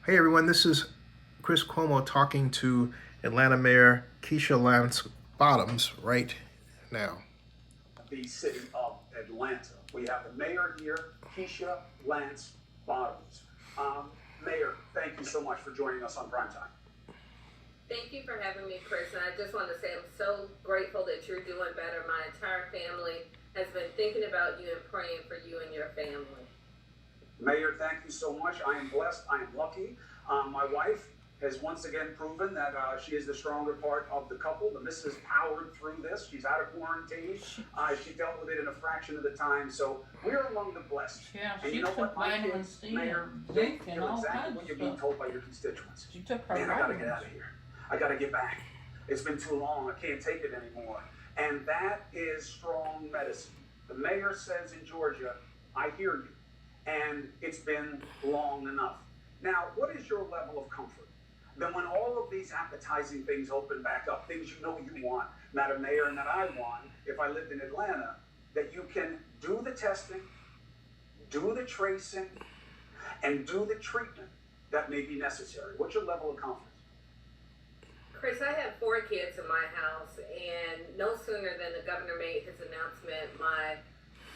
Hey everyone, this is Chris Cuomo talking to Atlanta Mayor Keisha Lance Bottoms right now. The city of Atlanta. We have the mayor here, Keisha Lance Bottoms. Mayor, thank you so much for joining us on Primetime. Thank you for having me, Chris. And I just want to say I'm so grateful that you're doing better. My entire family has been thinking about you and praying for you and your family. Mayor, thank you so much. I am blessed. I am lucky. My wife has once again proven that she is the stronger part of the couple. The missus powered through this. She's out of quarantine. She dealt with it in a fraction of the time. So we're among the blessed. Yeah, and she you know took what? My vitamin kids, C Mayor, and they zinc and feel all exactly kinds what of you're being stuff. told by your constituents. She took her Man, I got to get out vitamins. of here. I got to get back. It's been too long. I can't take it anymore. And that is strong medicine. The mayor says in Georgia, I hear you. And it's been long enough. Now, what is your level of comfort? Then when all of these appetizing things open back up, things you know you want, Madam Mayor, and that I want, if I lived in Atlanta, that you can do the testing, do the tracing, and do the treatment that may be necessary. What's your level of confidence? Chris, I have 4 kids in my house, and no sooner than the governor made his announcement, my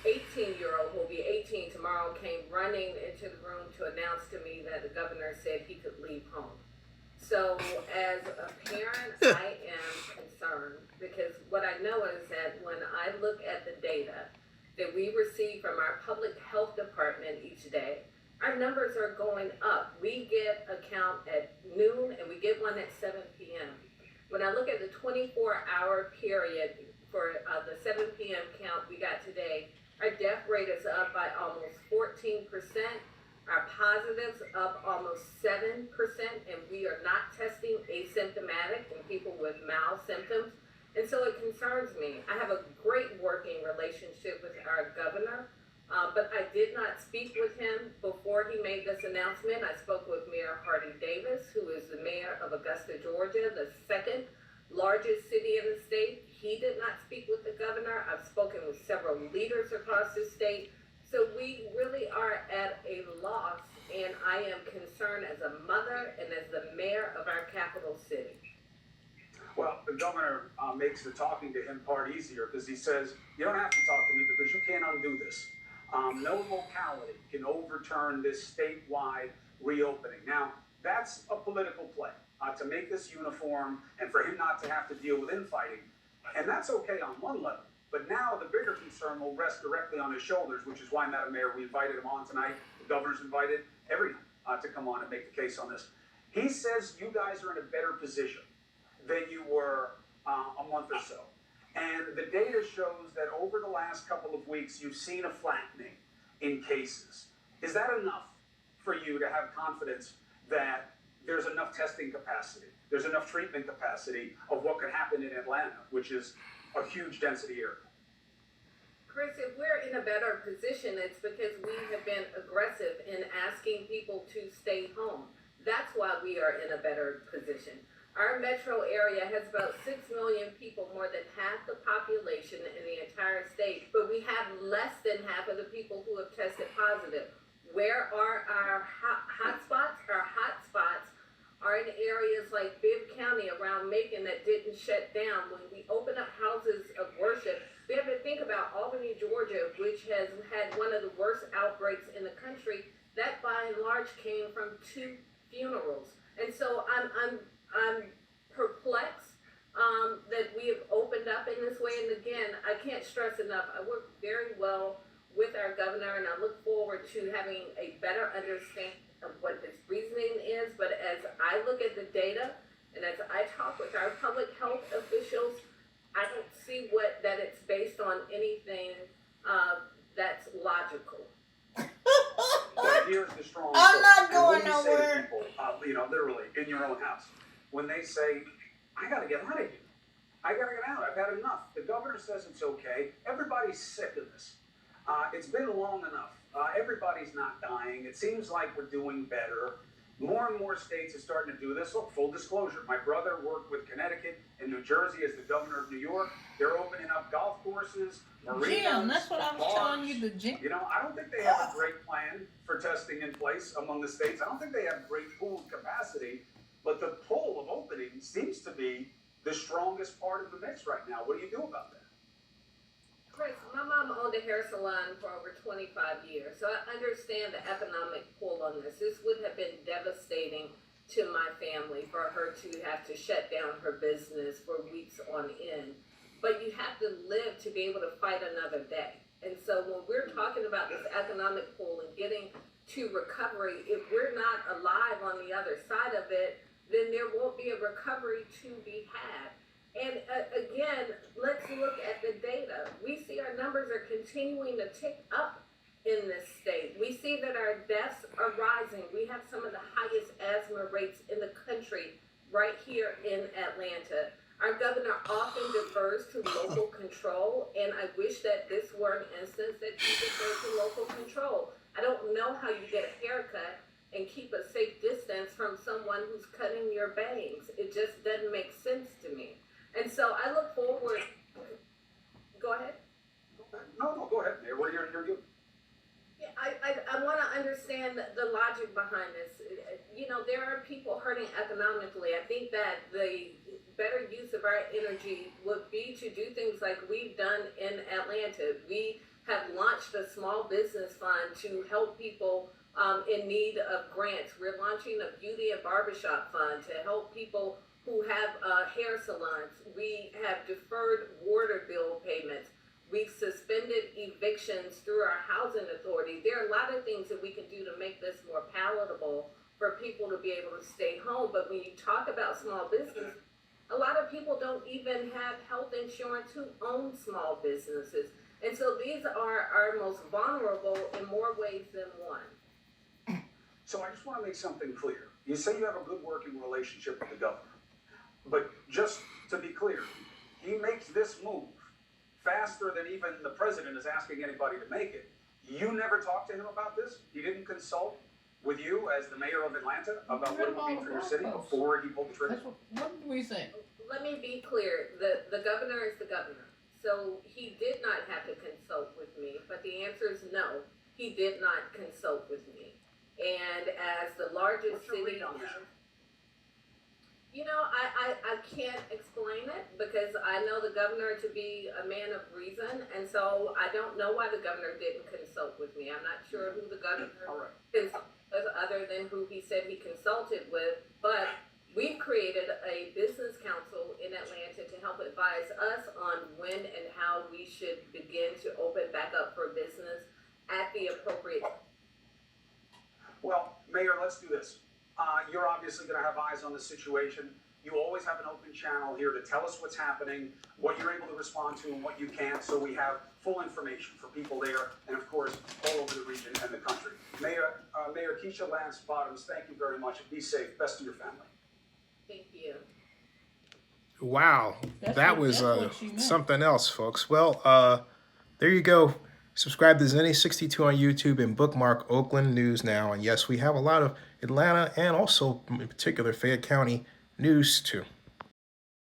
18-year-old, who will be 18 tomorrow, came running into the room to announce to me that the governor said he could leave home. So as a parent, I am concerned because what I know is that when I look at the data that we receive from our public health department each day, our numbers are going up. We get a count at noon and we get one at 7 p.m. When I look at the 24-hour period for the 7 p.m. count we got today, our death rate is up by almost 14%. Our positives up almost 7%, and we are not testing asymptomatic and people with mild symptoms. And so it concerns me. I have a great working relationship with our governor, but I did not speak with him before he made this announcement. I spoke with Mayor Hardy Davis, who is the mayor of Augusta, Georgia, the second largest city in the state. He did not speak with the governor. I've spoken with several leaders across the state. So we really are at a loss, and I am concerned as a mother and as the mayor of our capital city. Well, the governor makes the talking to him part easier because he says, you don't have to talk to me because you can't undo this. No locality can overturn this statewide reopening. Now, that's a political play to make this uniform and for him not to have to deal with infighting. And that's okay on one level. But now the bigger concern will rest directly on his shoulders, which is why, Madam Mayor, we invited him on tonight. The governor's invited everyone to come on and make the case on this. He says you guys are in a better position than you were a month or so. And the data shows that over the last couple of weeks, you've seen a flattening in cases. Is that enough for you to have confidence that there's enough testing capacity, there's enough treatment capacity of what could happen in Atlanta, which is a huge density area? Chris, if we're in a better position, it's because we have been aggressive in asking people to stay home. That's why we are in a better position. Our metro area has about 6 million people, more than half the population in the entire state, but we have less than half of the people who have tested positive. Where are our hotspots? Our hotspots are in areas like Bibb County around Macon that didn't shut down. When we open up houses of worship, we have to think about Albany, Georgia, which has had one of the worst outbreaks in the country. That by and large came from 2 funerals. And so I'm perplexed that we have opened up in this way. And again, I can't stress enough, I work very well with our governor, and I look forward to having a better understanding of what his reasoning is. But as I look at the data and as I talk with our public health officials, I don't see that it's based on anything that's logical. But here's the strong I'm not and going when you say to nowhere. people, literally in your own house, when they say, I got to get out of here. I got to get out. I've had enough. The governor says it's okay. Everybody's sick of this. It's been long enough. Everybody's not dying. It seems like we're doing better. More and more states are starting to do this. Look, full disclosure, my brother worked with Connecticut and New Jersey as the governor of New York. They're opening up golf courses, marinas, Jim, that's what I was bars. telling you, the gym. I don't think they have a great plan for for testing in place among the states. I don't think they have great pool capacity, but the pull of opening seems to be the strongest part of the mix right now. What do you do about that? Chris, my mom owned a hair salon for over 25 years, so I understand the economic pull on this. This would have been devastating to my family for her to have to shut down her business for weeks on end. But you have to live to be able to fight another day. And so when we're talking about this economic pull and getting to recovery, if we're not alive on the other side of it, then there won't be a recovery to be had. And again, let's look at the data. We see our numbers are continuing to tick up in this state. We see that our deaths are rising. We have some of the highest asthma rates in the country right here in Atlanta. Our governor often defers to local control, and I wish that this were an instance that he deferred to local control. I don't know how you get a haircut and keep a safe distance from someone who's cutting your bangs. It just doesn't make sense to me. And so I look forward. Go ahead. No, go ahead, Mayor. What are you? Yeah, I want to understand the logic behind this. You know, there are people hurting economically. I think that the better use of our energy would be to do things like we've done in Atlanta. We have launched a small business fund to help people in need of grants. We're launching a beauty and barbershop fund to help people who have hair salons. We have deferred water bill payments. We've suspended evictions through our housing authority. There are a lot of things that we can do to make this more palatable for people to be able to stay home. But when you talk about small business, a lot of people don't even have health insurance who own small businesses. And so these are our most vulnerable in more ways than one. So I just want to make something clear. You say you have a good working relationship with the governor. But just to be clear, he makes this move faster than even the president is asking anybody to make it. You never talked to him about this? He didn't consult with you as the mayor of Atlanta about what it would mean for your city before he pulled the trigger? What do we think? Let me be clear. The governor is the governor. So he did not have to consult with me, but the answer is no. He did not consult with me. And as the largest city, you know, I can't explain it because I know the governor to be a man of reason, and so I don't know why the governor didn't consult with me. I'm not sure who the governor is other than who he said he consulted with, but we've created a business council in Atlanta to help advise us on when and how we should begin to open back up for business at the appropriate time. Well, Mayor, let's do this. You're obviously going to have eyes on the situation. You always have an open channel here to tell us what's happening, what you're able to respond to, and what you can't, so we have full information for people there, and of course, all over the region and the country. Mayor Keisha Lance Bottoms, thank you very much. Be safe. Best to your family. Thank you. Wow, that was what she meant. something else, folks. Well, there you go. Subscribe to Zenny62 on YouTube and bookmark Oakland News Now. And yes, we have a lot of Atlanta and also, in particular, Fayette County news too.